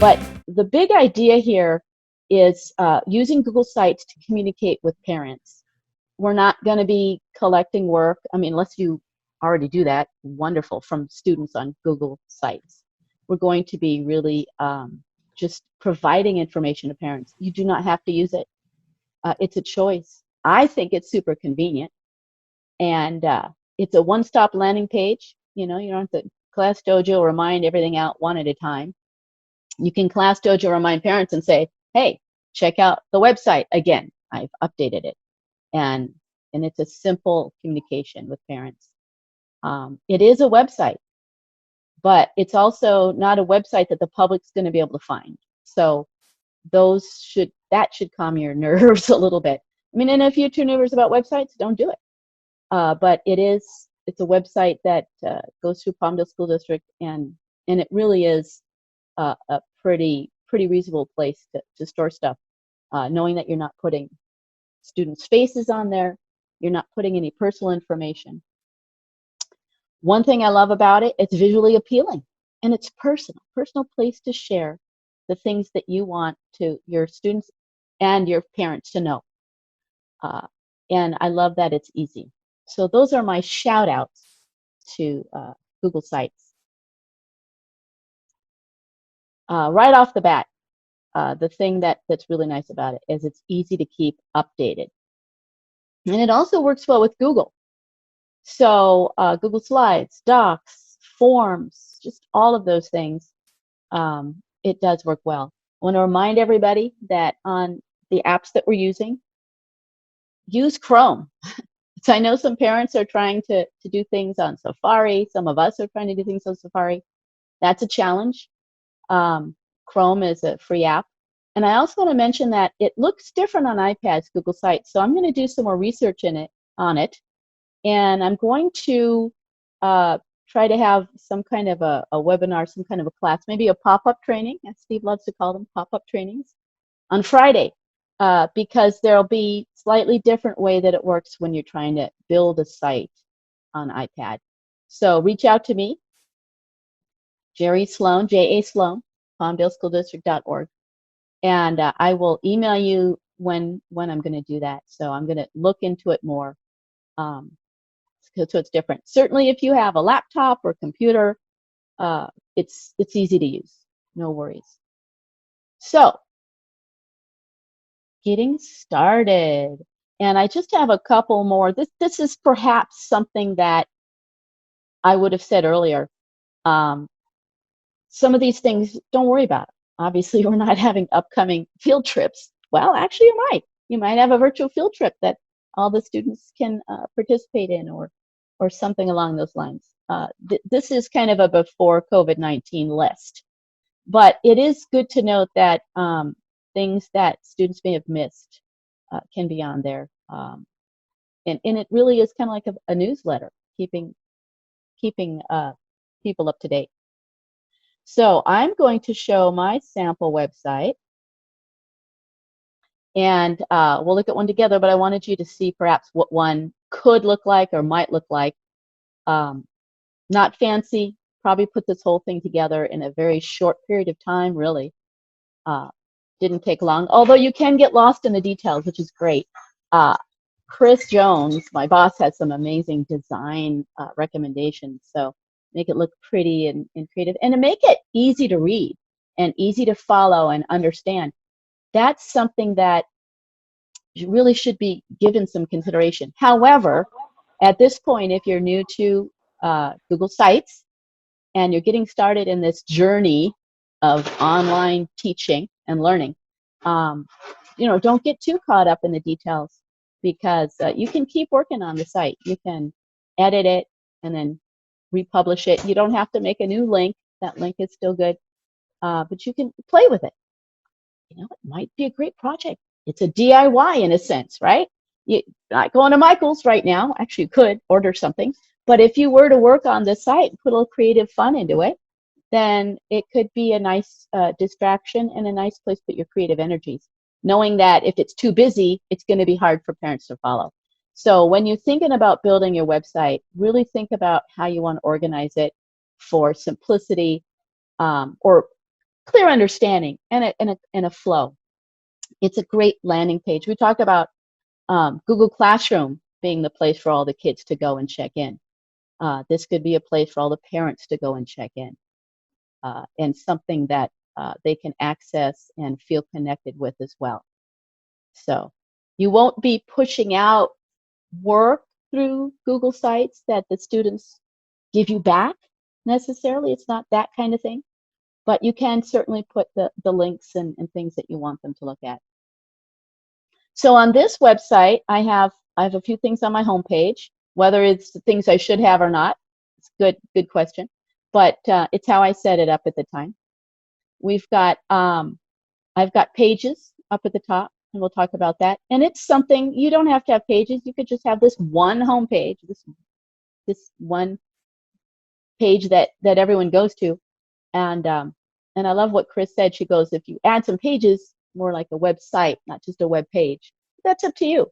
But the big idea here is using Google Sites to communicate with parents. We're not going to be collecting work, I mean, unless you already do that, wonderful, from students on Google Sites. We're going to be really just providing information to parents. You do not have to use it. It's a choice. I think it's super convenient. And it's a one-stop landing page. You know, you don't have to Class Dojo remind everything out one at a time. You can Class Dojo remind parents and say, hey, check out the website again. I've updated it. And it's a simple communication with parents. It is a website, but it's also not a website that the public's going to be able to find. So that should calm your nerves a little bit. I mean, and if you're too nervous about websites, don't do it. But it's a website that goes through Palmdale School District, and it really is a pretty reasonable place to store stuff, knowing that you're not putting students' faces on there, you're not putting any personal information. One thing I love about it, it's visually appealing, and it's personal place to share the things that you want to your students and your parents to know. And I love that it's easy. So those are my shout outs to Google Sites. Right off the bat, the thing that's really nice about it is it's easy to keep updated. And it also works well with Google. So Google Slides, Docs, Forms, just all of those things, it does work well. I want to remind everybody that on the apps that we're using, use Chrome. So I know some parents are trying to do things on Safari. Some of us are trying to do things on Safari. That's a challenge. Chrome is a free app. And I also want to mention that it looks different on iPads, Google Sites. So I'm going to do some more research on it. And I'm going to try to have some kind of a webinar, some kind of a class, maybe a pop-up training, as Steve loves to call them, pop-up trainings, on Friday. Because there'll be slightly different way that it works when you're trying to build a site on iPad. So reach out to me, Jerry Sloane, J.A. Sloane, PalmdaleSchoolDistrict.org, and I will email you when I'm going to do that. So I'm going to look into it more. So it's different. Certainly, if you have a laptop or computer, it's easy to use. No worries. So, getting started. And I just have a couple more. This is perhaps something that I would have said earlier. Some of these things, don't worry about it. Obviously, we're not having upcoming field trips. Well, actually, you might. You might have a virtual field trip that all the students can participate in, or something along those lines. This is kind of a before COVID-19 list. But it is good to note that things that students may have missed can be on there. And it really is kind of like a newsletter, keeping people up to date. So I'm going to show my sample website. And we'll look at one together, but I wanted you to see perhaps what one could look like or might look like. Not fancy, probably put this whole thing together in a very short period of time, really. Didn't take long, although you can get lost in the details, which is great. Chris Jones, my boss, has some amazing design recommendations. So make it look pretty and creative, and to make it easy to read and easy to follow and understand. That's something that really should be given some consideration. However, at this point, if you're new to Google Sites and you're getting started in this journey of online teaching and learning, don't get too caught up in the details, because you can keep working on the site. You can edit it and then republish it. You don't have to make a new link. That link is still good, but you can play with it. It might be a great project. It's a DIY in a sense, right? You're not going to Michael's right now. Actually, you could order something. But if you were to work on the site and put a little creative fun into it, then it could be a nice distraction and a nice place to put your creative energies, knowing that if it's too busy, it's going to be hard for parents to follow. So when you're thinking about building your website, really think about how you want to organize it for simplicity, or clear understanding and a flow. It's a great landing page. We talk about Google Classroom being the place for all the kids to go and check in. This could be a place for all the parents to go and check in, and something that they can access and feel connected with as well. So you won't be pushing out work through Google Sites that the students give you back necessarily. It's not that kind of thing, but you can certainly put the links and things that you want them to look at. So on this website, I have a few things on my homepage. Whether it's things I should have or not, it's good question. But it's how I set it up at the time. We've got I've got pages up at the top, and we'll talk about that. And it's something you don't have to have pages. You could just have this one homepage, this one page that everyone goes to. And I love what Chris said. She goes, if you add some pages, more like a website, not just a web page. That's up to you.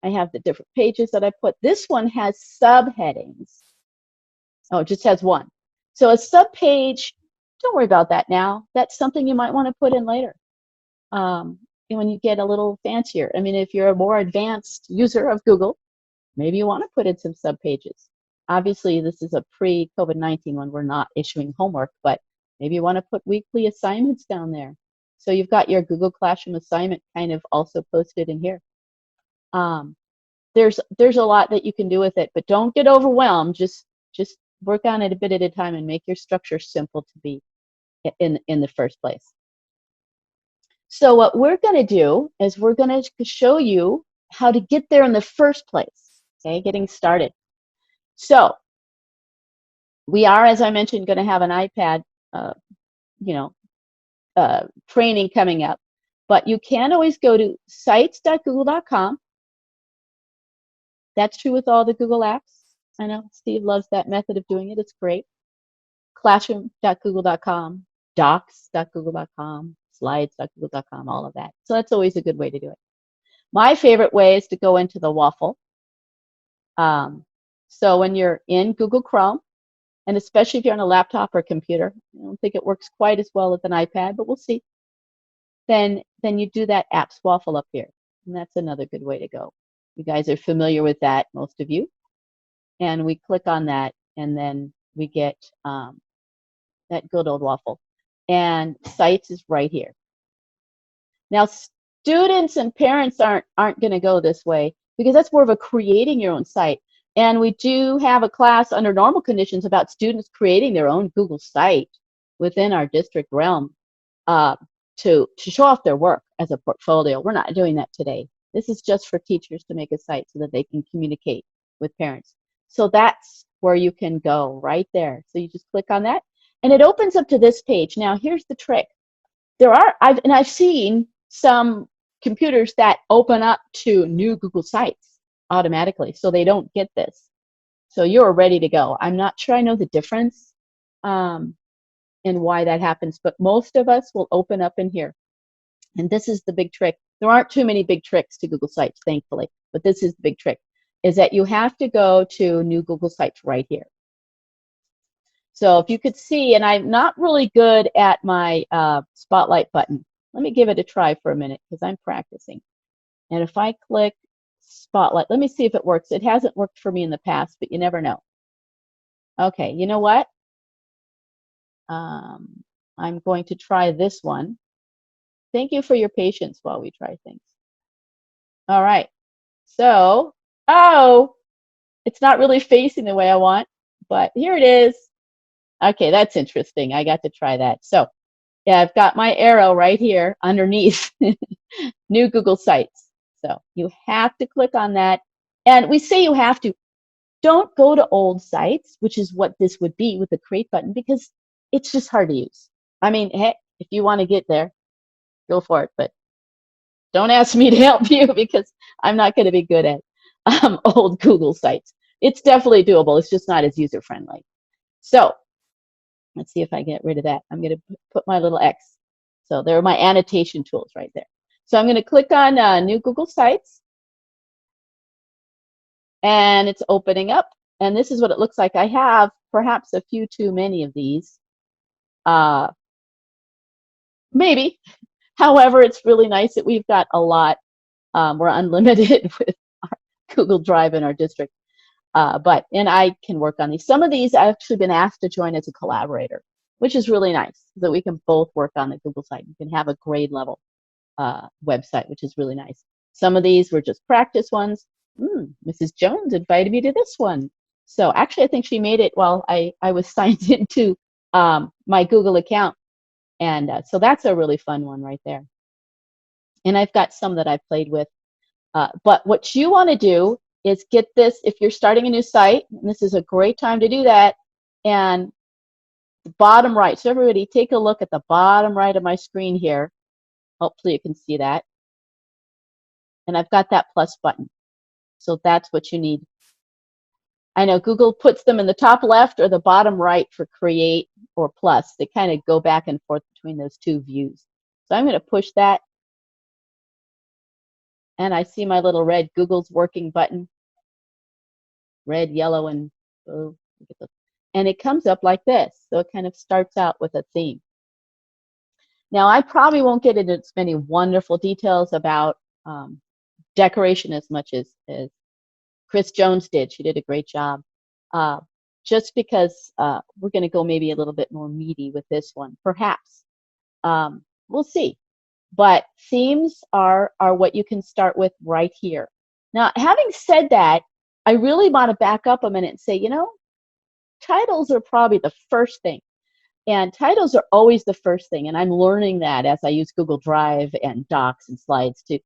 I have the different pages that I put. This one has subheadings. Oh, it just has one. So a subpage, don't worry about that now. That's something you might want to put in later. When you get a little fancier. I mean, if you're a more advanced user of Google, maybe you want to put in some subpages. Obviously, this is a pre-COVID-19 when we're not issuing homework, but maybe you want to put weekly assignments down there. So you've got your Google Classroom assignment kind of also posted in here. There's a lot that you can do with it, but don't get overwhelmed. Just work on it a bit at a time and make your structure simple to be in the first place. So what we're going to do is we're going to show you how to get there in the first place. Okay, getting started. So we are, as I mentioned, going to have an iPad, training coming up. But you can always go to sites.google.com. That's true with all the Google apps. I know Steve loves that method of doing it. It's great. Classroom.google.com, docs.google.com, slides.google.com, all of that. So that's always a good way to do it. My favorite way is to go into the waffle. So when you're in Google Chrome, and especially if you're on a laptop or computer, I don't think it works quite as well with an iPad, but we'll see. Then you do that apps waffle up here, and that's another good way to go. You guys are familiar with that, most of you. And we click on that, and then we get that good old waffle. And Sites is right here. Now, students and parents aren't going to go this way because that's more of a creating your own site. And we do have a class under normal conditions about students creating their own Google site within our district realm to show off their work as a portfolio. We're not doing that today. This is just for teachers to make a site so that they can communicate with parents. So that's where you can go right there. So you just click on that, and it opens up to this page. Now, here's the trick. I've seen some computers that open up to new Google sites automatically, so they don't get this. So you're ready to go. I'm not sure I know the difference and why that happens, but most of us will open up in here. And this is the big trick. There aren't too many big tricks to Google Sites, thankfully, but this is the big trick, is that you have to go to new Google Sites right here. So if you could see, and I'm not really good at my spotlight button. Let me give it a try for a minute because I'm practicing. And if I click spotlight, let me see if it works. It hasn't worked for me in the past, but you never know. Okay, you know what? I'm going to try this one. Thank you for your patience while we try things. All right. So, it's not really facing the way I want, but here it is. Okay, that's interesting. I got to try that. So, yeah, I've got my arrow right here underneath new Google Sites. So you have to click on that. And we say you have to. Don't go to old sites, which is what this would be with the create button, because it's just hard to use. I mean, hey, if you want to get there, go for it. But don't ask me to help you because I'm not going to be good at old Google Sites. It's definitely doable. It's just not as user-friendly. So let's see if I get rid of that. I'm going to put my little X. So there are my annotation tools right there. So I'm going to click on New Google Sites. And it's opening up. And this is what it looks like. I have perhaps a few too many of these. Maybe. However, it's really nice that we've got a lot. We're unlimited with our Google Drive in our district. And I can work on these. Some of these I've actually been asked to join as a collaborator, which is really nice, so that we can both work on the Google site. You can have a grade level website, which is really nice. Some of these were just practice ones. Mrs. Jones invited me to this one. So actually, I think she made it while I was signed into my Google account. And so that's a really fun one right there. And I've got some that I've played with. But what you want to do is get this, if you're starting a new site, and this is a great time to do that, and the bottom right. So everybody take a look at the bottom right of my screen here. Hopefully you can see that. And I've got that plus button. So that's what you need. I know Google puts them in the top left or the bottom right for create or plus. They kind of go back and forth between those two views. So I'm going to push that. And I see my little red Google's working button. Red, yellow, and blue. And it comes up like this. So it kind of starts out with a theme. Now, I probably won't get into as many wonderful details about decoration as much as Chris Jones did. She did a great job. Just because we're going to go maybe a little bit more meaty with this one, perhaps. We'll see. But themes are what you can start with right here. Now, having said that, I really want to back up a minute and say, you know, titles are probably the first thing. And titles are always the first thing. And I'm learning that as I use Google Drive and Docs and Slides to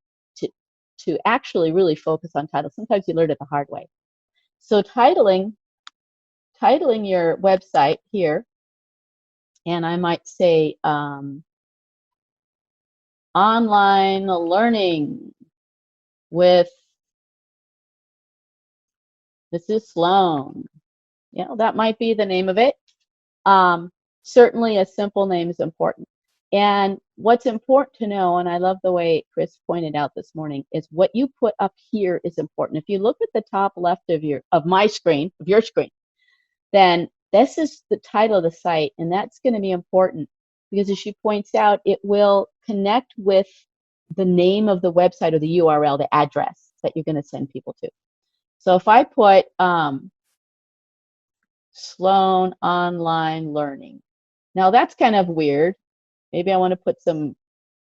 actually really focus on titles. Sometimes you learn it the hard way. So titling your website here, and I might say online learning with Mrs. Sloane. You know, that might be the name of it. Certainly a simple name is important. And what's important to know, and I love the way Chris pointed out this morning, is what you put up here is important. If you look at the top left of your screen, then this is the title of the site, and that's going to be important because, as she points out, it will connect with the name of the website or the URL, the address that you're going to send people to. So if I put Sloane Online Learning, now that's kind of weird. Maybe I want to put some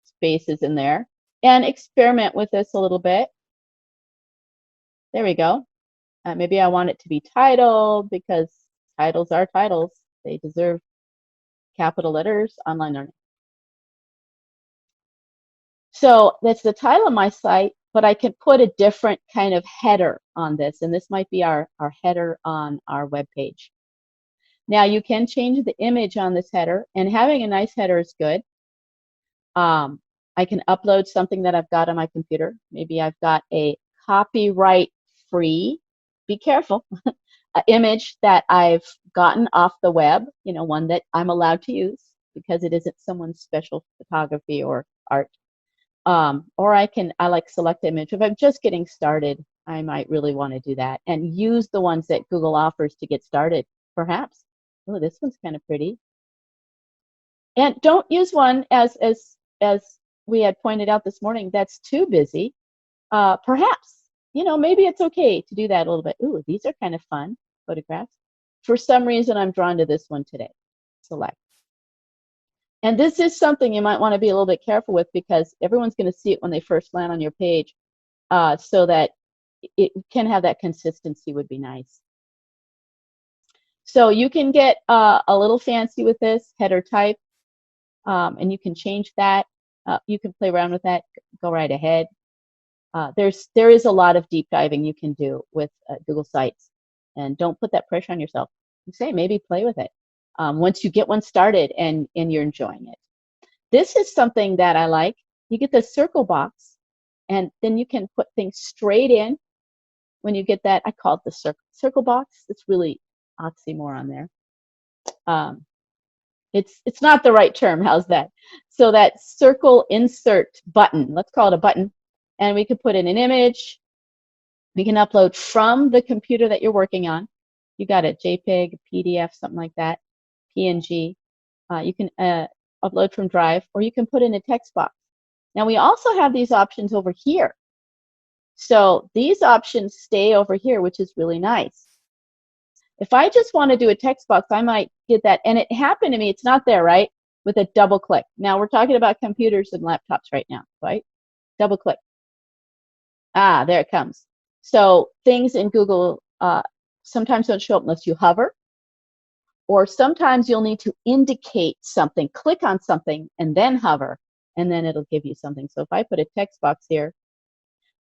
spaces in there and experiment with this a little bit. There we go. Maybe I want it to be titled because titles are titles. They deserve capital letters, online learning. So that's the title of my site, but I can put a different kind of header on this, and this might be our header on our web page. Now you can change the image on this header, and having a nice header is good. I can upload something that I've got on my computer. Maybe I've got a copyright-free, be careful, image that I've gotten off the web, you know, one that I'm allowed to use because it isn't someone's special photography or art. Or I like select image. If I'm just getting started, I might really want to do that and use the ones that Google offers to get started, perhaps. Oh, this one's kind of pretty. And don't use one as we had pointed out this morning that's too busy. Perhaps, you know, maybe it's okay to do that a little bit. Ooh, these are kind of fun photographs. For some reason, I'm drawn to this one today. Select. And this is something you might want to be a little bit careful with because everyone's going to see it when they first land on your page, so that it can have that consistency would be nice. So you can get a little fancy with this header type, and you can change that. You can play around with that. Go right ahead. There is a lot of deep diving you can do with Google Sites, and don't put that pressure on yourself. You say maybe play with it once you get one started and you're enjoying it. This is something that I like. You get the circle box, and then you can put things straight in. When you get that, I call it the circle box. It's really oxymoron there. It's not the right term. How's that? So that circle insert button, let's call it a button, and we could put in an image. We can upload from the computer that you're working on. You got a JPEG, PDF, something like that, PNG. You can upload from Drive, or you can put in a text box. Now we also have these options over here. So these options stay over here, which is really nice. If I just want to do a text box, I might get that. And it happened to me, it's not there, right? With a double click. Now we're talking about computers and laptops right now, right? Double click. Ah, there it comes. So things in Google sometimes don't show up unless you hover, or sometimes you'll need to indicate something, click on something, and then hover, and then it'll give you something. So if I put a text box here,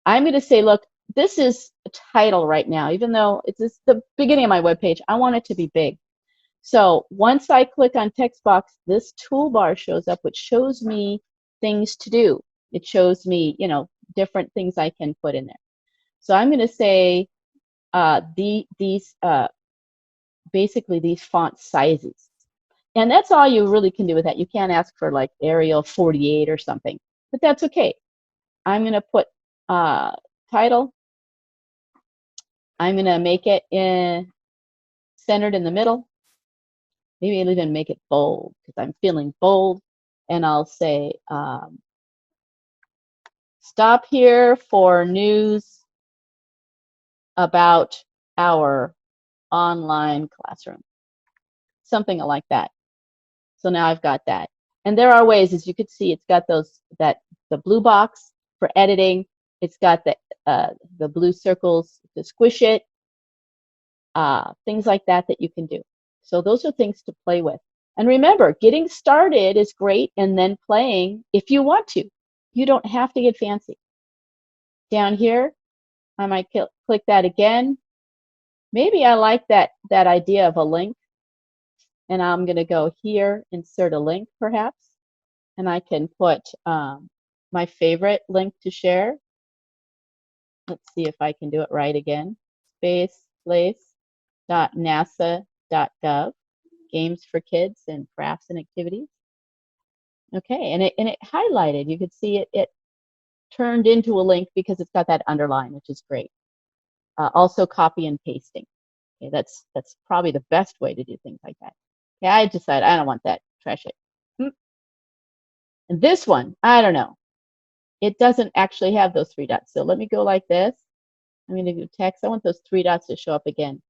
I'm going to say, look, this is a title right now, even though it's the beginning of my webpage, I want it to be big. So once I click on text box, this toolbar shows up, which shows me things to do. It shows me, you know, different things I can put in there. So I'm going to say basically these font sizes. And that's all you really can do with that. You can't ask for like Arial 48 or something, but that's okay. I'm going to put title. I'm going to make it centered in the middle. Maybe I'll even make it bold because I'm feeling bold. And I'll say, stop here for news about our online classroom. Something like that. So now I've got that. And there are ways, as you can see, it's got the blue box for editing. It's got the blue circles to squish it. Things like that you can do. So those are things to play with. And remember, getting started is great, and then playing if you want to. You don't have to get fancy. Down here, I might click that again. Maybe I like that idea of a link. And I'm going to go here, insert a link perhaps. And I can put my favorite link to share. Let's see if I can do it right again. spaceplace.nasa.gov, games for kids and crafts and activities. Okay, and it highlighted. You could see it turned into a link because it's got that underline, which is great. Also copy and pasting. Okay, that's probably the best way to do things like that. Okay, I decided I don't want that. Trash it. And this one, I don't know. It doesn't actually have those 3 dots. So let me go like this. I'm going to do text. I want those 3 dots to show up again.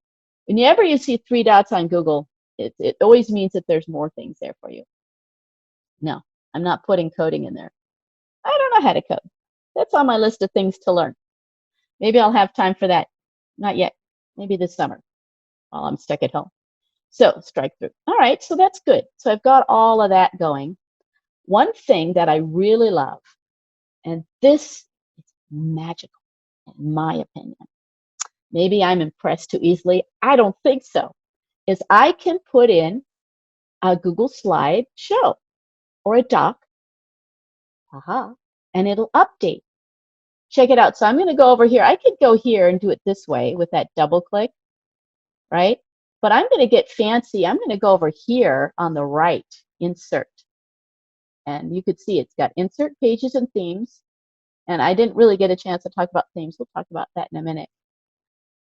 Whenever you see 3 dots on Google, it always means that there's more things there for you. No, I'm not putting coding in there. I don't know how to code. That's on my list of things to learn. Maybe I'll have time for that. Not yet. Maybe this summer while I'm stuck at home. So strike through. All right, so that's good. So I've got all of that going. One thing that I really love, and this is magical in my opinion, maybe I'm impressed too easily, I don't think so, is I can put in a Google slide show or a doc, and it'll update. Check it out. So I'm going to go over here. I could go here and do it this way with that double click, right? But I'm going to get fancy. I'm going to go over here on the right, insert. And you could see it's got insert pages and themes. And I didn't really get a chance to talk about themes. We'll talk about that in a minute.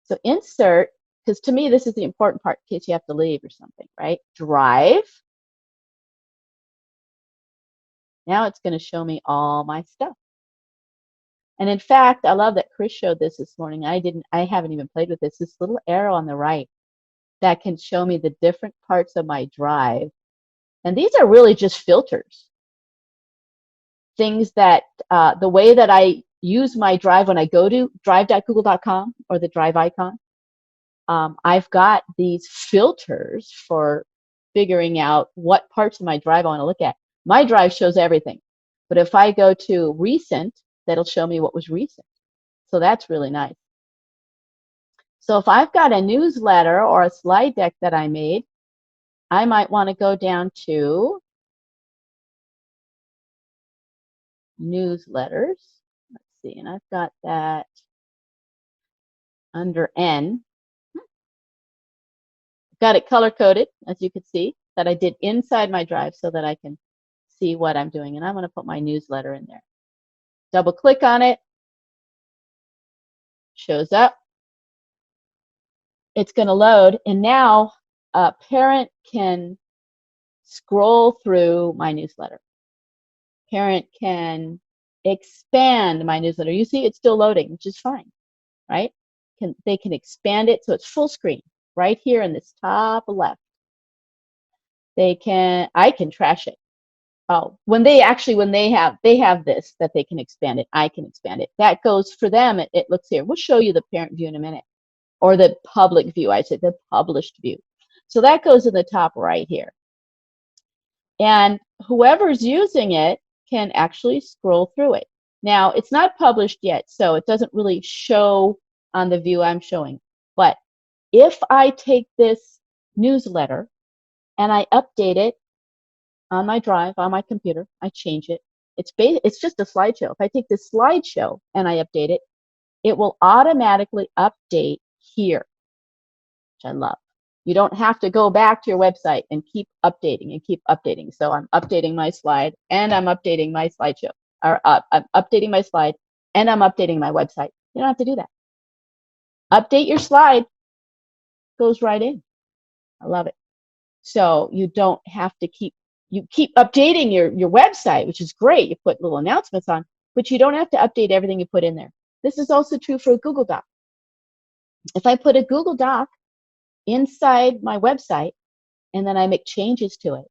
So insert, because to me, this is the important part in case you have to leave or something, right? Drive. Now it's going to show me all my stuff. And in fact, I love that Chris showed this morning. I haven't even played with this. This little arrow on the right that can show me the different parts of my drive. And these are really just filters. Things that, the way that I use my drive when I go to drive.google.com or the drive icon, I've got these filters for figuring out what parts of my drive I want to look at. My drive shows everything. But if I go to recent, that'll show me what was recent. So that's really nice. So if I've got a newsletter or a slide deck that I made, I might want to go down to newsletters. Let's see, and I've got that under N. Got it color-coded, as you can see, that I did inside my drive so that I can see what I'm doing. And I'm going to put my newsletter in there. Double click on it. Shows up. It's going to load. And now a parent can scroll through my newsletter. Parent can expand my newsletter. You see it's still loading, which is fine, right? They can expand it so it's full screen right here in this top left. I can trash it. Oh, when they have this that they can expand it, I can expand it. That goes for them. It looks here. We'll show you the parent view in a minute, or the public view. I said the published view. So that goes in the top right here. And whoever's using it can actually scroll through it. Now, it's not published yet, so it doesn't really show on the view I'm showing. But if I take this newsletter and I update it on my drive, on my computer, I change it. It's just a slideshow. If I take this slideshow and I update it, it will automatically update here, which I love. You don't have to go back to your website and keep updating and keep updating. So I'm updating my slide and I'm updating my slideshow. Or I'm updating my slide and I'm updating my website. You don't have to do that. Update your slide, goes right in. I love it. So you don't have to keep updating your website, which is great. You put little announcements on, but you don't have to update everything you put in there. This is also true for a Google Doc. If I put a Google Doc inside my website and then I make changes to it,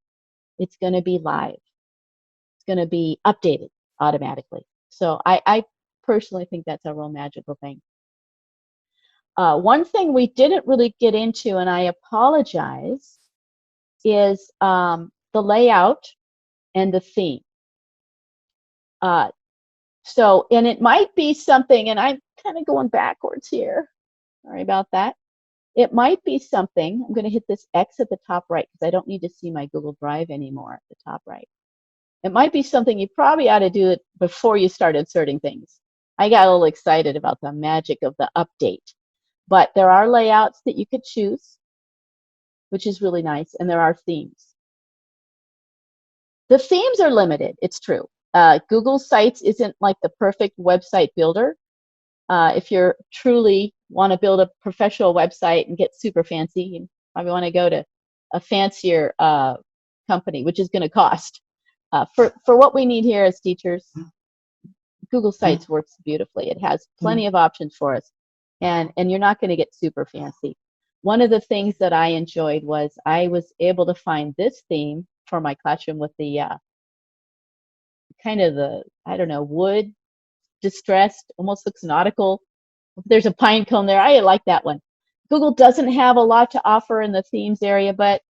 it's going to be live. It's going to be updated automatically. So I personally think that's a real magical thing. One thing we didn't really get into, and I apologize, is the layout and the theme. And it might be something, and I'm kind of going backwards here. Sorry about that. It might be something. I'm going to hit this X at the top right because I don't need to see my Google Drive anymore at the top right. It might be something you probably ought to do it before you start inserting things. I got a little excited about the magic of the update. But there are layouts that you could choose, which is really nice, and there are themes. The themes are limited, it's true. Google Sites isn't like the perfect website builder. If you truly want to build a professional website and get super fancy, you probably want to go to a fancier company, which is going to cost. For what we need here as teachers, Google Sites works beautifully. It has plenty of options for us, and you're not going to get super fancy. One of the things that I enjoyed was I was able to find this theme for my classroom with the kind of the, I don't know, wood, distressed, almost looks nautical. There's a pine cone there. I like that one. Google doesn't have a lot to offer in the themes area, but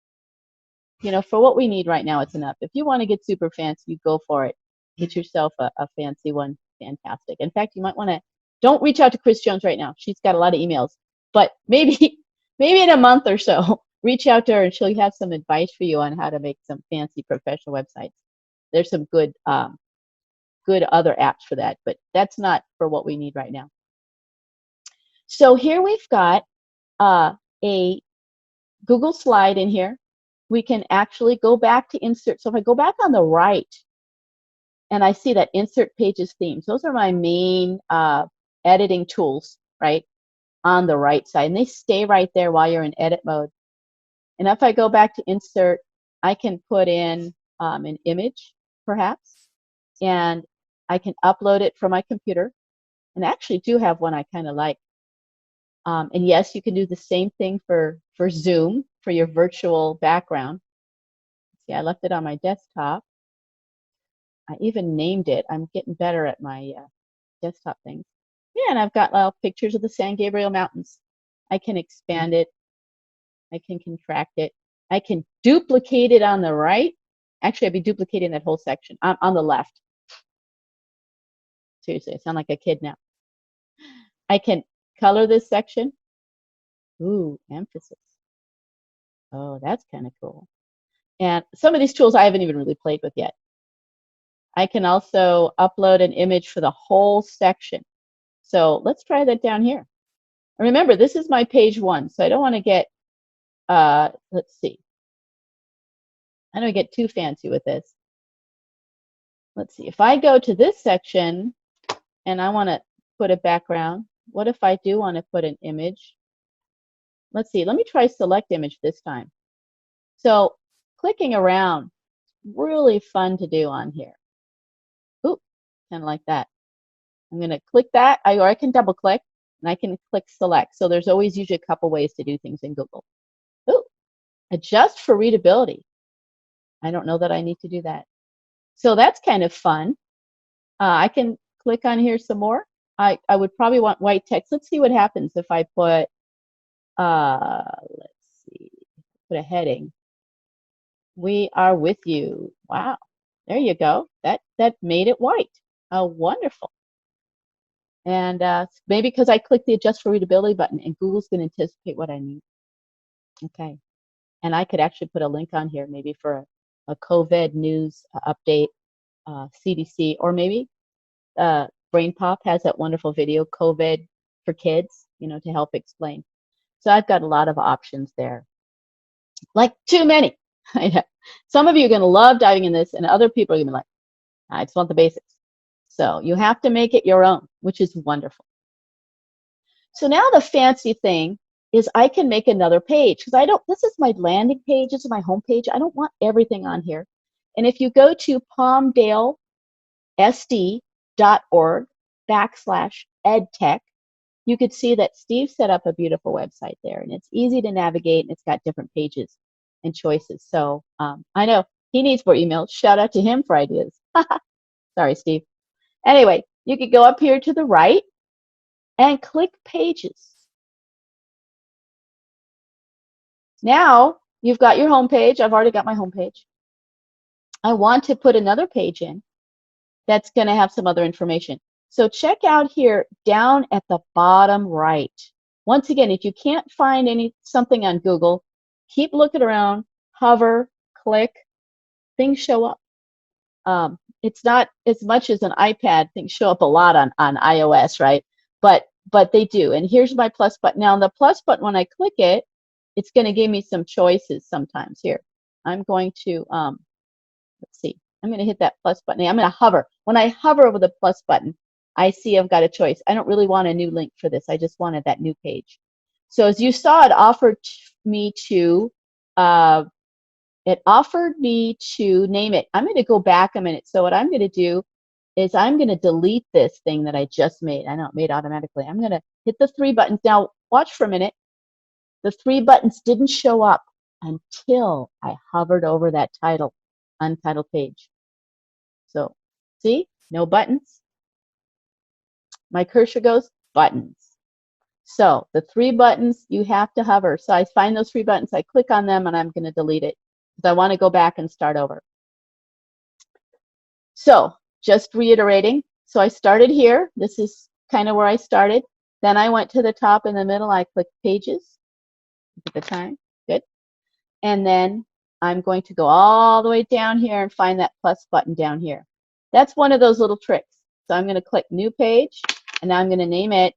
you know, for what we need right now, it's enough. If you want to get super fancy, you go for it. Get yourself a fancy one. Fantastic. In fact, you might want to, don't reach out to Chris Jones right now. She's got a lot of emails, but maybe in a month or so, reach out to her and she'll have some advice for you on how to make some fancy professional websites. There's some good other apps for that, but that's not for what we need right now. So here we've got a Google slide in here. We can actually go back to insert. So if I go back on the right and I see that insert pages themes, those are my main editing tools, right, on the right side. And they stay right there while you're in edit mode. And if I go back to insert, I can put in an image, perhaps, and I can upload it from my computer. And I actually do have one I kind of like. And yes, you can do the same thing for Zoom, for your virtual background. See, I left it on my desktop. I even named it. I'm getting better at my desktop things. Yeah, and I've got pictures of the San Gabriel Mountains. I can expand it. I can contract it. I can duplicate it on the right. Actually, I'd be duplicating that whole section on the left. Seriously, I sound like a kid now. I can color this section. Ooh, emphasis. Oh, that's kind of cool. And some of these tools I haven't even really played with yet. I can also upload an image for the whole section. So let's try that down here. And remember, this is my page 1, so I don't want to get, let's see. I don't get too fancy with this. Let's see, if I go to this section and I want to put a background, what if I do want to put an image? Let's see, let me try select image this time. So clicking around, really fun to do on here. Ooh, kind of like that. I'm going to click that, or I can double click, and I can click select. So there's always usually a couple ways to do things in Google. Ooh, adjust for readability. I don't know that I need to do that. So that's kind of fun. I can click on here some more. I would probably want white text. Let's see what happens if I put, let's see, put a heading. We are with you. Wow. There you go. That made it white. Oh, wonderful. And maybe because I clicked the adjust for readability button and Google's going to anticipate what I need. Okay. And I could actually put a link on here maybe for a COVID news update, CDC, or maybe Brain Pop has that wonderful video, COVID for Kids, to help explain. So I've got a lot of options there. Like too many. Some of you are going to love diving in this, and other people are going to be like, I just want the basics. So you have to make it your own, which is wonderful. So now the fancy thing is I can make another page, because this is my landing page, this is my home page. I don't want everything on here. And if you go to palmdalesd.org/edtech, you could see that Steve set up a beautiful website there, and it's easy to navigate, and it's got different pages and choices. So I know he needs more emails. Shout out to him for ideas. Sorry, Steve. Anyway, you could go up here to the right and click Pages. Now you've got your home page. I've already got my home page. I want to put another page in that's going to have some other information. So check out here down at the bottom right. Once again, if you can't find something on Google, keep looking around, hover, click, things show up. It's not as much as an iPad. Things show up a lot on iOS, right? But they do. And here's my plus button. Now, the plus button, when I click it, it's going to give me some choices sometimes. Here, I'm going to, let's see. I'm going to hit that plus button. I'm going to hover. When I hover over the plus button, I see I've got a choice. I don't really want a new link for this. I just wanted that new page. So as you saw, it offered me to name it. I'm going to go back a minute. So what I'm going to do is I'm going to delete this thing that I just made. I know it made automatically. I'm going to hit the 3 buttons. Now watch for a minute. The 3 buttons didn't show up until I hovered over that title, Untitled page. So see, no buttons. My cursor goes buttons. So the 3 buttons, you have to hover. So I find those 3 buttons, I click on them, and I'm going to delete it because I want to go back and start over. So just reiterating. So I started here. This is kind of where I started. Then I went to the top in the middle. I clicked Pages at the time. Good. And then I'm going to go all the way down here and find that plus button down here. That's one of those little tricks. So I'm going to click New Page, and now I'm going to name it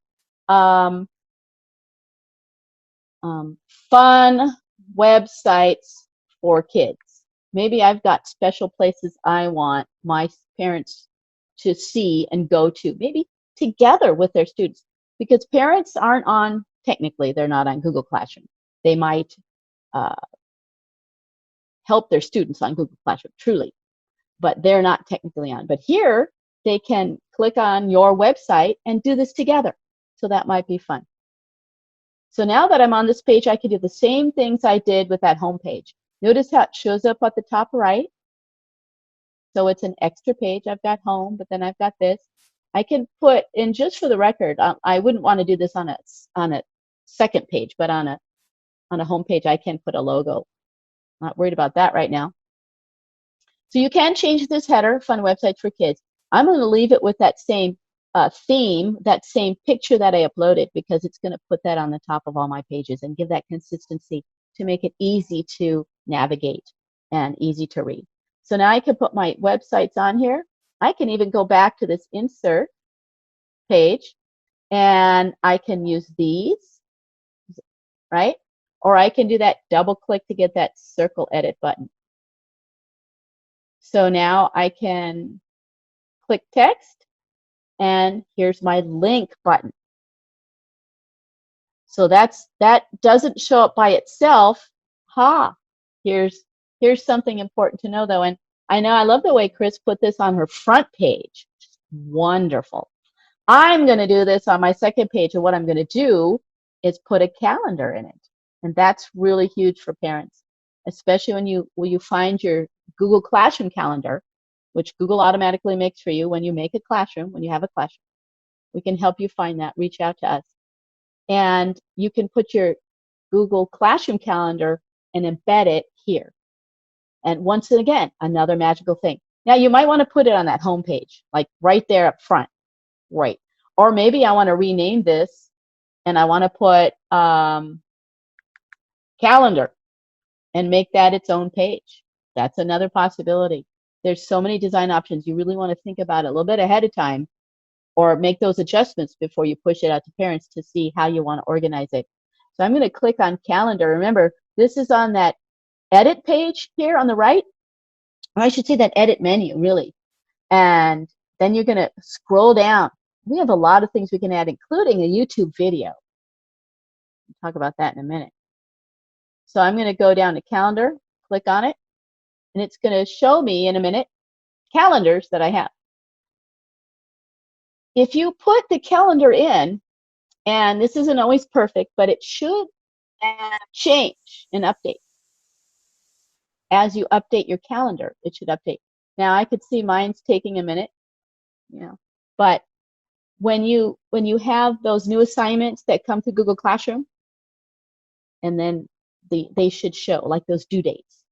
Fun Websites for Kids. Maybe I've got special places I want my parents to see and go to, maybe together with their students, because parents aren't on, technically, they're not on Google Classroom. They might help their students on Google Classroom, truly, but they're not technically on. But here, they can click on your website and do this together. So that might be fun. So now that I'm on this page, I can do the same things I did with that home page. Notice how it shows up at the top right. So it's an extra page. I've got home, but then I've got this. I can put in, just for the record, I wouldn't want to do this on a second page, but on a home page, I can put a logo. Not worried about that right now. So you can change this header, Fun Websites for Kids. I'm going to leave it with that same theme, that same picture that I uploaded, because it's going to put that on the top of all my pages and give that consistency to make it easy to navigate and easy to read. So now I can put my websites on here. I can even go back to this insert page, and I can use these, right? Or I can do that double click to get that circle edit button. So now I can click text, and here's my link button. So that doesn't show up by itself. Here's Here's something important to know, though, and I know I love the way Chris put this on her front page. Wonderful. I'm going to do this on my second page, and what I'm going to do is put a calendar in it. And that's really huge for parents, especially when you find your Google Classroom calendar, which Google automatically makes for you when you make a classroom, when you have a classroom. We can help you find that. Reach out to us. And you can put your Google Classroom calendar and embed it here. And once again, another magical thing. Now, you might want to put it on that home page, like right there up front. Right. Or maybe I want to rename this and I want to put calendar and make that its own page. That's another possibility. There's so many design options. You really want to think about it a little bit ahead of time or make those adjustments before you push it out to parents to see how you want to organize it. So I'm going to click on calendar. Remember, this is on that edit page here on the right. Or I should say that edit menu, really. And then you're going to scroll down. We have a lot of things we can add, including a YouTube video. We'll talk about that in a minute. So I'm going to go down to calendar, click on it, and it's going to show me in a minute calendars that I have. If you put the calendar in, and this isn't always perfect, but it should change and update. As you update your calendar, it should update. Now I could see mine's taking a minute, but when you have those new assignments that come to Google Classroom, and then they should show like those due dates.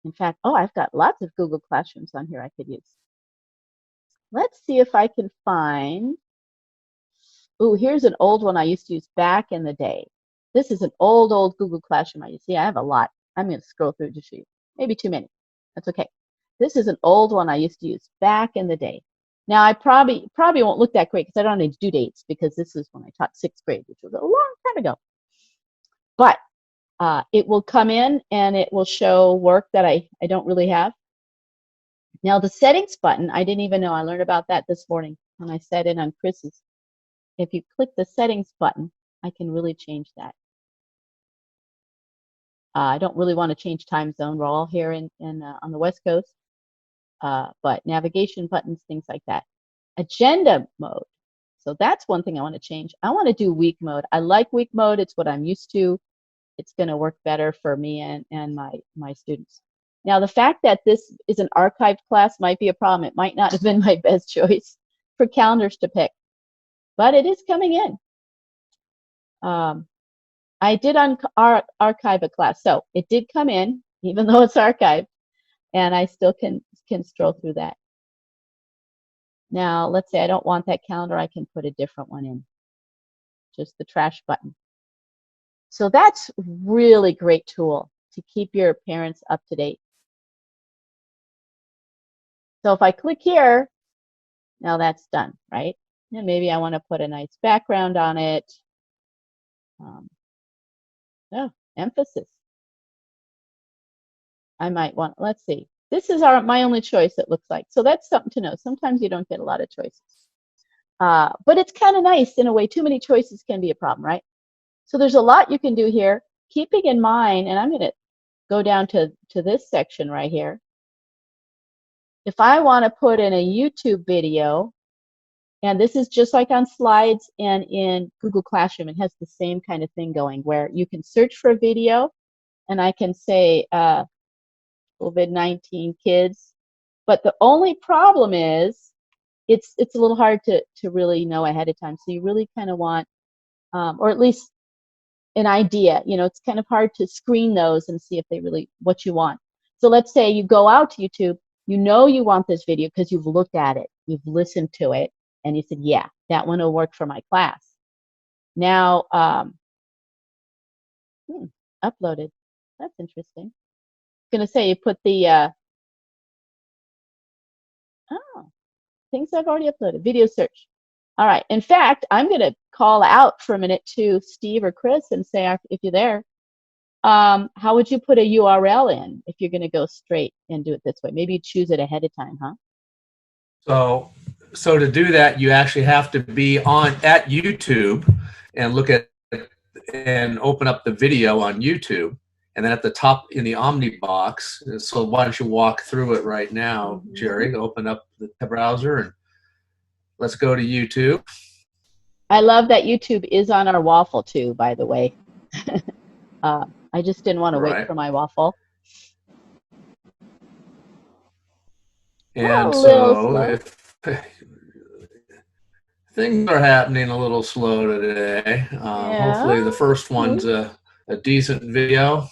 In fact, I've got lots of Google Classrooms on here I could use. Let's see if I can find, here's an old one I used to use back in the day. This is an old Google Classroom I use. See, I have a lot. I'm going to scroll through to show you. Maybe too many. That's okay. This is an old one I used to use back in the day. Now, I probably won't look that great because I don't have any due dates because this is when I taught 6th grade, which was a long time ago. But it will come in and it will show work that I don't really have. Now, the settings button, I didn't even know. I learned about that this morning when I set in on Chris's. If you click the settings button, I can really change that. I don't really want to change time zone. We're all here on the West Coast. But navigation buttons, things like that. Agenda mode. So that's one thing I want to change. I want to do week mode. I like week mode. It's what I'm used to. It's going to work better for me and my students. Now, the fact that this is an archived class might be a problem. It might not have been my best choice for calendars to pick, but it is coming in. I did archive a class, so it did come in, even though it's archived, and I still can stroll through that. Now, let's say I don't want that calendar. I can put a different one in, just the trash button. So that's really great tool to keep your parents up to date. So if I click here, now that's done, right? And maybe I want to put a nice background on it. Emphasis. I might want, let's see. This is my only choice, it looks like. So that's something to know. Sometimes you don't get a lot of choices. But it's kind of nice in a way. Too many choices can be a problem, right? So there's a lot you can do here. Keeping in mind, and I'm going to go down to this section right here. If I want to put in a YouTube video, and this is just like on slides and in Google Classroom, it has the same kind of thing going where you can search for a video, and I can say COVID-19 kids. But the only problem is it's a little hard to really know ahead of time. So you really kind of want, or at least an idea. It's kind of hard to screen those and see if they really what you want. So let's say you go out to YouTube, you want this video because you've looked at it, you've listened to it, and you said, yeah, that one will work for my class. Now, uploaded. That's interesting. I'm going to say you put the, things I've already uploaded, video search. All right. In fact, I'm going to call out for a minute to Steve or Chris and say, if you're there, how would you put a URL in if you're going to go straight and do it this way? Maybe you choose it ahead of time, huh? So to do that, you actually have to be at YouTube and look at and open up the video on YouTube, and then at the top in the Omni box. So why don't you walk through it right now, Jerry? Open up the browser and let's go to YouTube. I love that YouTube is on our waffle too, by the way. I just didn't want to wait for my waffle. And a little so slow. if things are happening a little slow today, hopefully the first one's a decent video.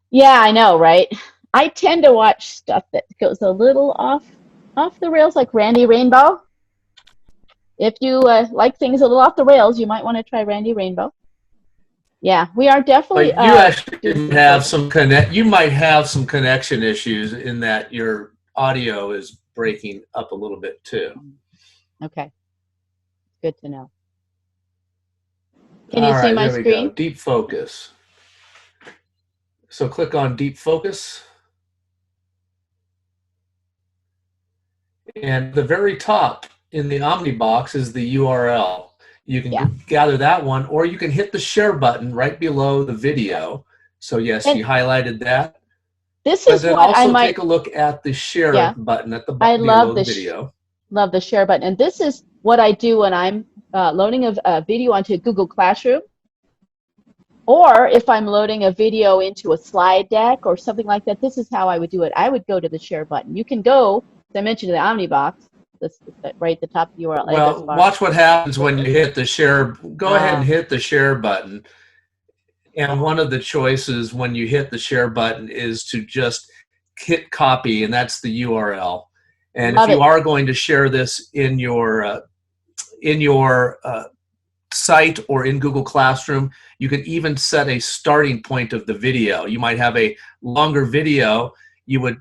Yeah, I know, right? I tend to watch stuff that goes a little off the rails, like Randy Rainbow. If you like things a little off the rails, you might want to try Randy Rainbow. Yeah, we are definitely. But you actually have some You might have some connection issues in that your audio is breaking up a little bit too. Okay, good to know. Can you see my screen? There we go. Deep focus. So click on deep focus. And the very top in the Omni box is the URL. You can gather that one, or you can hit the share button right below the video. So yes, you highlighted that. This is what also take a look at the share button at the bottom below the video. Love the share button. And this is what I do when I'm loading a video onto Google Classroom, or if I'm loading a video into a slide deck or something like that. This is how I would do it. I would go to the share button. You can go, as I mentioned, to the Omni box. This right at the top of the URL. Well, watch what happens when you hit the share. Go ahead and hit the share button. And one of the choices when you hit the share button is to just hit copy, and that's the URL. And if you are going to share this in your site or in Google Classroom, you can even set a starting point of the video. You might have a longer video. You would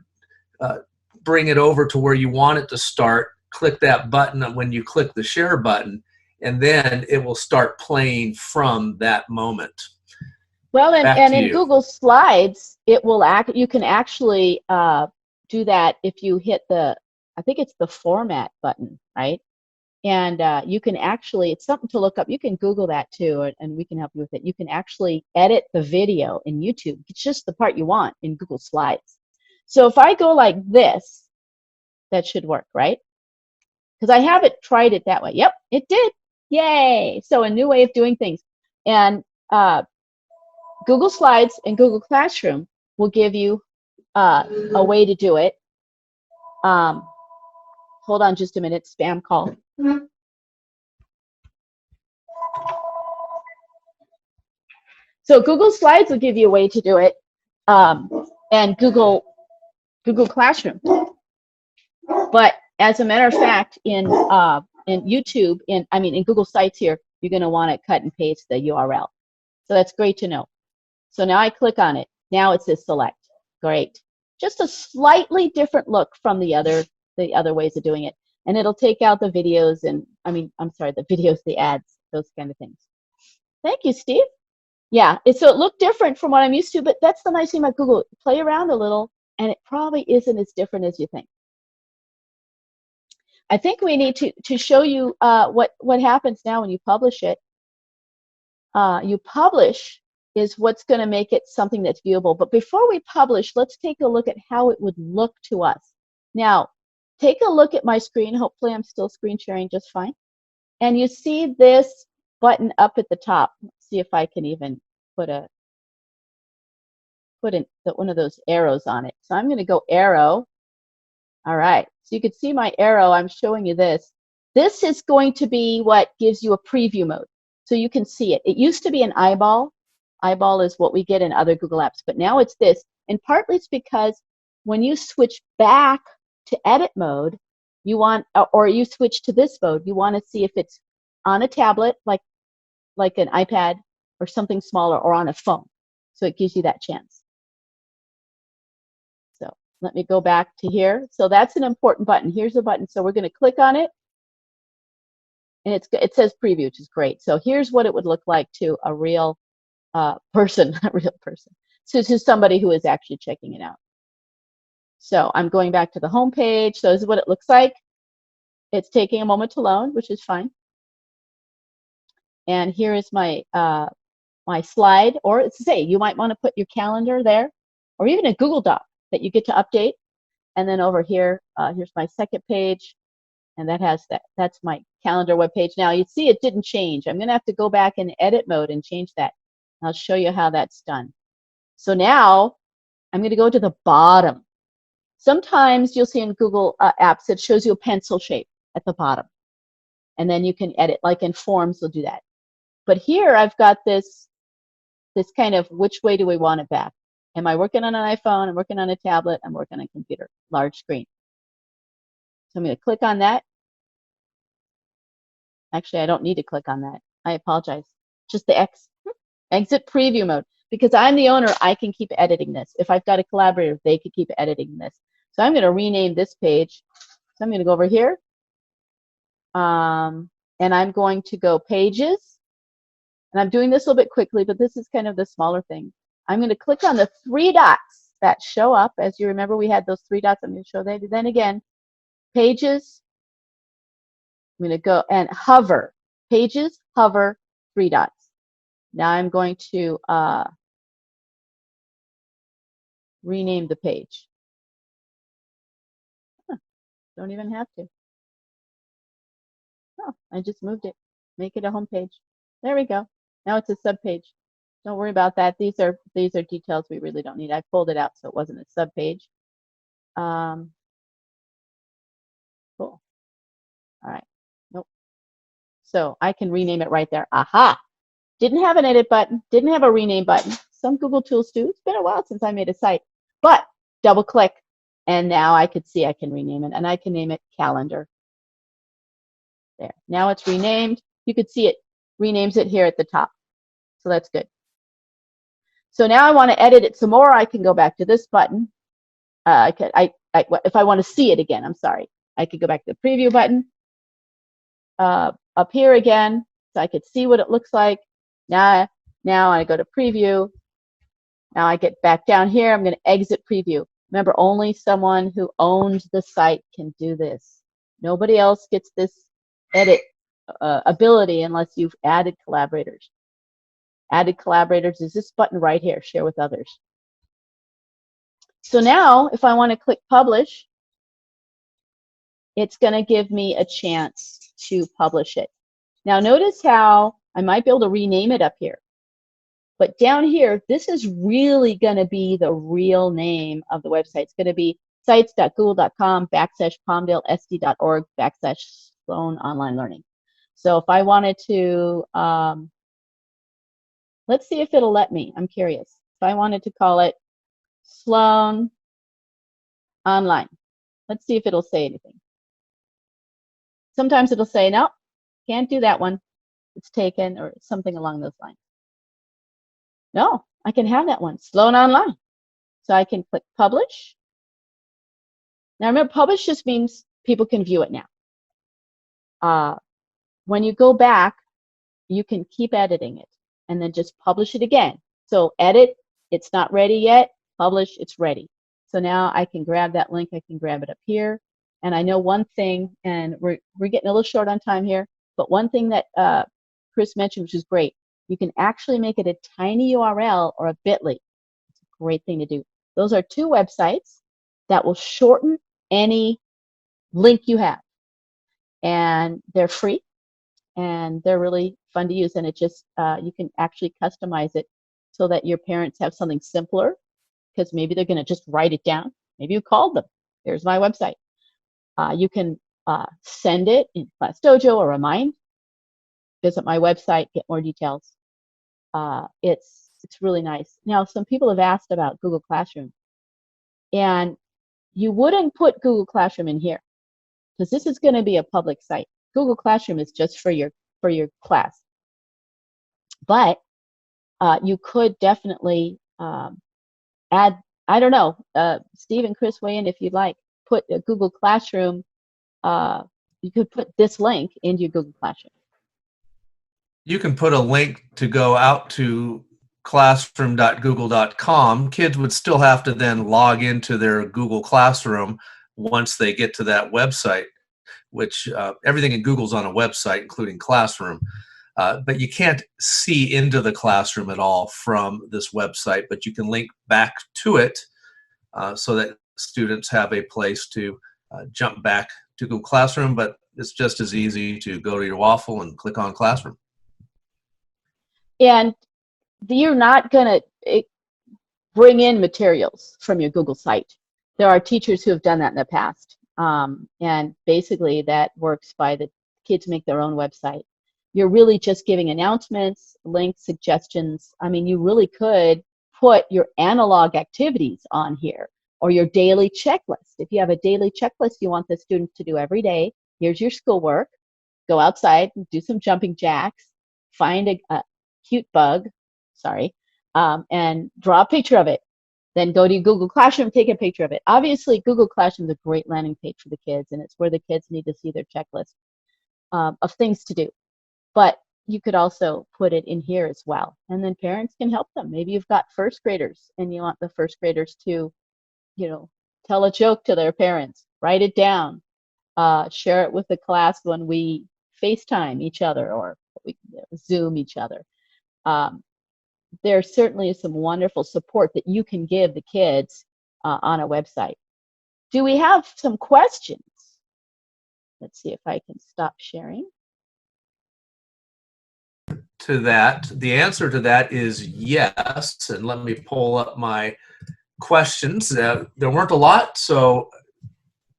bring it over to where you want it to start. Click that button when you click the share button, and then it will start playing from that moment. Well, and in Google Slides, it will you can actually do that if you hit I think it's the format button, right? And you can actually, it's something to look up. You can Google that too, and we can help you with it. You can actually edit the video in YouTube. It's just the part you want in Google Slides. So if I go like this, that should work, right? Because I haven't tried it that way. Yep, it did. Yay! So a new way of doing things. And Google Slides and Google Classroom will give you a way to do it. Hold on just a minute, spam call. So Google Slides will give you a way to do it, and Google Classroom. But as a matter of fact, in YouTube, in Google Sites here, you're going to want to cut and paste the URL. So that's great to know. So now I click on it. Now it says select. Great. Just a slightly different look from the other ways of doing it. And it'll take out the videos and, the videos, the ads, those kind of things. Thank you, Steve. Yeah, so it looked different from what I'm used to, but that's the nice thing about Google. Play around a little, and it probably isn't as different as you think. I think we need to show you what happens now when you publish it. You publish is what's going to make it something that's viewable. But before we publish, let's take a look at how it would look to us. Now, take a look at my screen. Hopefully, I'm still screen sharing just fine. And you see this button up at the top. Let's see if I can even put one of those arrows on it. So I'm going to go arrow. All right. So you can see my arrow. I'm showing you this. This is going to be what gives you a preview mode. So you can see it. It used to be an eyeball. Eyeball is what we get in other Google apps, but now it's this. And partly it's because when you switch back to edit mode, or you switch to this mode, you want to see if it's on a tablet, like an iPad or something smaller, or on a phone. So it gives you that chance. So let me go back to here. So that's an important button. Here's a button. So we're going to click on it. And it says preview, which is great. So here's what it would look like to a real person, a real person. So to somebody who is actually checking it out. So I'm going back to the home page. So this is what it looks like. It's taking a moment to load, which is fine. And here is my my slide, or say you might want to put your calendar there, or even a Google Doc that you get to update. And then over here, here's my second page, and that has that's my calendar web page. Now you see it didn't change. I'm going to have to go back in edit mode and change that. I'll show you how that's done. So now I'm going to go to the bottom. Sometimes you'll see in Google Apps, it shows you a pencil shape at the bottom. And then you can edit, like in Forms, will do that. But here I've got this kind of, which way do we want it back? Am I working on an iPhone? I'm working on a tablet. I'm working on a computer, large screen. So I'm going to click on that. Actually, I don't need to click on that. I apologize. Just the X. Exit preview mode. Because I'm the owner, I can keep editing this. If I've got a collaborator, they could keep editing this. So I'm going to rename this page. So I'm going to go over here. And I'm going to go Pages. And I'm doing this a little bit quickly, but this is kind of the smaller thing. I'm going to click on the 3 dots that show up. As you remember, we had those 3 dots. I'm going to show that. Then again, Pages. I'm going to go and hover. Pages, hover, 3 dots. Now I'm going to rename the page. Don't even have to. Oh, I just moved it. Make it a home page. There we go. Now it's a sub page. Don't worry about that. These are details we really don't need. I pulled it out so it wasn't a sub page. Cool. All right. Nope. So I can rename it right there. Aha. Didn't have an edit button. Didn't have a rename button. Some Google tools do. It's been a while since I made a site. But double click. And now I could see I can rename it. And I can name it Calendar. There. Now it's renamed. You could see it renames it here at the top. So that's good. So now I want to edit it some more. I can go back to this button. If I want to see it again, I'm sorry. I could go back to the preview button. Up here again, so I could see what it looks like. Now I go to preview. Now I get back down here. I'm going to exit preview. Remember, only someone who owns the site can do this. Nobody else gets this edit ability unless you've added collaborators. Added collaborators is this button right here, share with others. So now if I want to click publish, it's going to give me a chance to publish it. Now notice how I might be able to rename it up here. But down here, this is really going to be the real name of the website. It's going to be sites.google.com/palmdalesd.org/Sloane Online Learning. So if I wanted to, let's see if it'll let me. I'm curious. If I wanted to call it Sloane Online, let's see if it'll say anything. Sometimes it'll say, no, can't do that one. It's taken, or something along those lines. No, I can have that one, Sloane Online. So I can click publish. Now remember, publish just means people can view it now. When you go back, you can keep editing it and then just publish it again. So edit, it's not ready yet. Publish, it's ready. So now I can grab that link. I can grab it up here. And I know one thing, and we're getting a little short on time here, but one thing that Chris mentioned, which is great, you can actually make it a tiny URL or a bit.ly. It's a great thing to do. Those are 2 websites that will shorten any link you have. And they're free, and they're really fun to use. And it just, you can actually customize it so that your parents have something simpler, because maybe they're going to just write it down. Maybe you called them. Here's my website. You can send it in Class Dojo or Remind. Visit my website, get more details. It's really nice. Now, some people have asked about Google Classroom, and you wouldn't put Google Classroom in here because this is going to be a public site. Google Classroom is just for your class, but you could definitely add. I don't know, Steve and Chris, weigh in if you'd like. Put a Google Classroom. You could put this link into your Google Classroom. You can put a link to go out to classroom.google.com. Kids would still have to then log into their Google Classroom once they get to that website, which everything in Google's on a website, including Classroom. but you can't see into the classroom at all from this website, but you can link back to it so that students have a place to jump back to Google Classroom, but it's just as easy to go to your waffle and click on Classroom. And you're not going to bring in materials from your Google site. There are teachers who have done that in the past. And basically that works by the kids make their own website. You're really just giving announcements, links, suggestions. I mean, you really could put your analog activities on here or your daily checklist. If you have a daily checklist you want the students to do every day, here's your schoolwork. Go outside and do some jumping jacks, find a cute bug, and draw a picture of it. Then go to Google Classroom, take a picture of it. Obviously, Google Classroom is a great landing page for the kids, and it's where the kids need to see their checklist of things to do. But you could also put it in here as well, and then parents can help them. Maybe you've got first graders, and you want the first graders to, tell a joke to their parents, write it down, share it with the class when we FaceTime each other or we Zoom each other. There certainly is some wonderful support that you can give the kids on a website. Do we have some questions? Let's see if I can stop sharing. To that, the answer to that is yes. And let me pull up my questions. There weren't a lot, so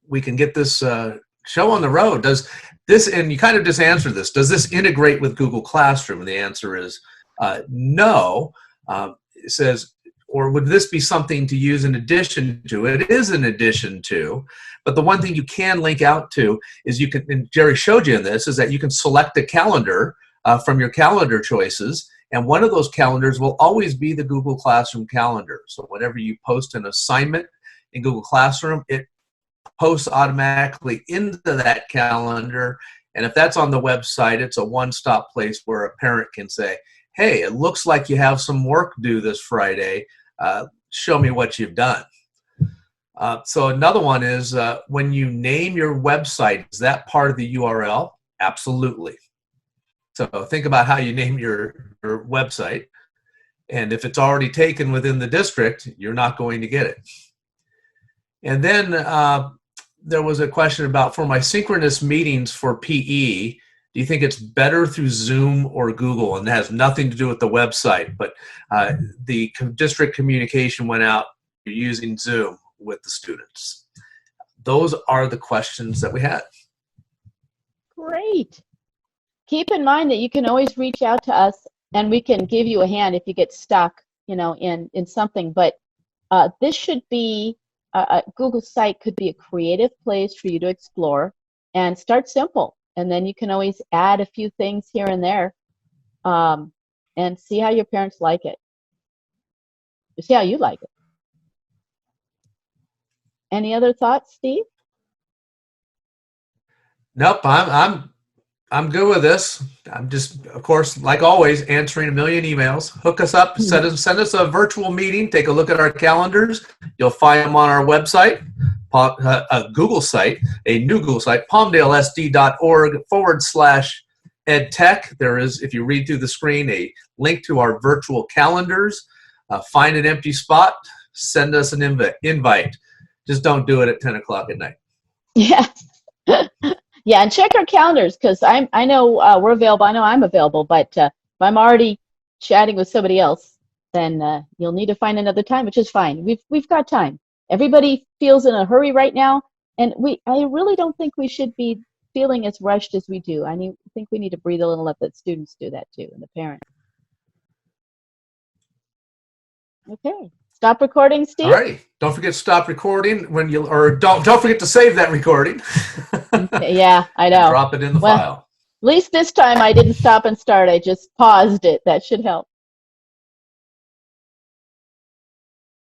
we can get this show on the road. Does this, and you kind of just answered this, does this integrate with Google Classroom? And the answer is no. It says, or would this be something to use in addition to? It is in addition to, but the one thing you can link out to is you can, and Jerry showed you in this, is that you can select a calendar from your calendar choices, and one of those calendars will always be the Google Classroom calendar. So whenever you post an assignment in Google Classroom, it posts automatically into that calendar, and if that's on the website, it's a one-stop place where a parent can say, hey, it looks like you have some work due this Friday. Show me what you've done. So another one is when you name your website, is that part of the URL? Absolutely. So think about how you name your website. And if it's already taken within the district, you're not going to get it. And then there was a question about, for my synchronous meetings for PE, do you think it's better through Zoom or Google? And that has nothing to do with the website, but the district communication went out using Zoom with the students. Those are the questions that we had. Great. Keep in mind that you can always reach out to us and we can give you a hand if you get stuck, in something. But this should be, a Google site could be a creative place for you to explore and start simple. And then you can always add a few things here and there and see how your parents like it. See how you like it. Any other thoughts, Steve? Nope, I'm good with this. I'm just, of course, like always, answering a million emails. Hook us up, send us a virtual meeting, take a look at our calendars. You'll find them on our website, a Google site, a new Google site, palmdalesd.org/edtech. There is, if you read through the screen, a link to our virtual calendars. Find an empty spot, send us an invite. Just don't do it at 10 o'clock at night. Yeah. Yeah, and check our calendars, because I know we're available. I know I'm available, but if I'm already chatting with somebody else, then you'll need to find another time, which is fine. We've got time. Everybody feels in a hurry right now, and I really don't think we should be feeling as rushed as we do. I think we need to breathe a little, let the students do that too, and the parents. Okay. Stop recording, Steve. All righty. Don't forget to stop recording when you, or don't forget to save that recording. Yeah, I know. Drop it in the file. At least this time I didn't stop and start. I just paused it. That should help.